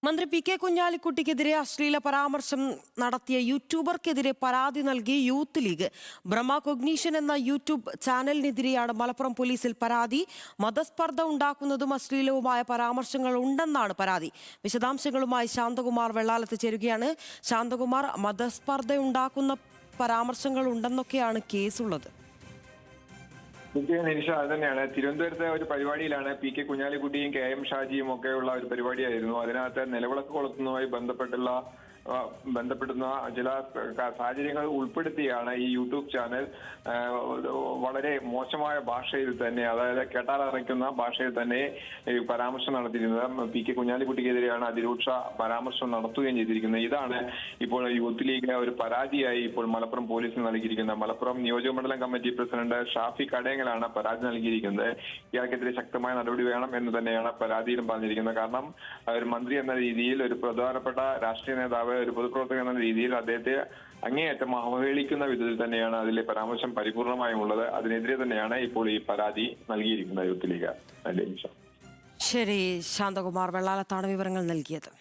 മന്ത്രി P K കുഞ്ഞാലിക്കുട്ടിക്കെതിരെ അശ്ലീല പരാമർശം നടത്തിയ യൂട്യൂബർക്കെതിരെ പരാതി നൽകി യൂത്ത് ലീഗ്. ബ്രഹ്മ കൊഗ്നീഷൻ എന്ന യൂട്യൂബ് ചാനലിനെതിരെയാണ് മലപ്പുറം പോലീസിൽ പരാതി. മതസ്പർദ്ധ ഉണ്ടാക്കുന്നതും അശ്ലീലവുമായ പരാമർശങ്ങൾ ഉണ്ടെന്നാണ് പരാതി. വിശദാംശങ്ങളുമായി ശാന്തകുമാർ വെള്ളാലത്ത് ചേരുകയാണ്. ശാന്തകുമാർ, മതസ്പർദ്ധ ഉണ്ടാക്കുന്ന പരാമർശങ്ങൾ ഉണ്ടെന്നൊക്കെയാണ് കേസുള്ളത്. നിനിഷ, അത് തന്നെയാണ്. തിരുവനന്തപുരത്തെ ഒരു പരിപാടിയിലാണ് പി കെ കുഞ്ഞാലിക്കുട്ടിയും കെ എം ഷാജിയും ഒക്കെയുള്ള ഒരു പരിപാടിയായിരുന്നു. അതിനകത്ത് നിലവിളക്ക് കൊളുത്തുന്നതുമായി ബന്ധപ്പെടുന്ന ചില സാഹചര്യങ്ങൾ ഉൾപ്പെടുത്തിയാണ് ഈ യൂട്യൂബ് ചാനൽ വളരെ മോശമായ ഭാഷയിൽ തന്നെ, അതായത് കേട്ടാലറിയിക്കുന്ന ഭാഷയിൽ തന്നെ പരാമർശം നടത്തിയിരുന്നത്. പി കെ കുഞ്ഞാലിക്കുട്ടിക്കെതിരെയാണ് അതിരൂക്ഷ പരാമർശം നടത്തുകയും ചെയ്തിരിക്കുന്നത്. ഇതാണ് ഇപ്പോൾ യൂത്ത് ലീഗ് ഒരു പരാതിയായി ഇപ്പോൾ മലപ്പുറം പോലീസിന് നൽകിയിരിക്കുന്നത്. മലപ്പുറം നിയോജകമണ്ഡലം കമ്മിറ്റി പ്രസിഡന്റ് ഷാഫി കടേങ്ങലാണ് പരാതി നൽകിയിരിക്കുന്നത്. ഇയാൾക്കെതിരെ ശക്തമായ നടപടി വേണം എന്ന് തന്നെയാണ് പരാതിയിലും പറഞ്ഞിരിക്കുന്നത്. കാരണം ഒരു മന്ത്രി എന്ന രീതിയിൽ, ഒരു പ്രധാനപ്പെട്ട രാഷ്ട്രീയ നേതാവ്, ഒരു പൊതുപ്രവർത്തകൻ എന്ന രീതിയിൽ അദ്ദേഹത്തെ അങ്ങേയറ്റം അവഹേളിക്കുന്ന വിധത്തിൽ തന്നെയാണ് അതിലെ പരാമർശം പരിപൂർണമായും ഉള്ളത്. അതിനെതിരെ തന്നെയാണ് ഇപ്പോൾ ഈ പരാതി നൽകിയിരിക്കുന്നത് യൂത്ത് ലീഗ്. ശരി, ശാന്തകുമാർ വെള്ളാലത്താണ് വിവരങ്ങൾ നൽകിയത്.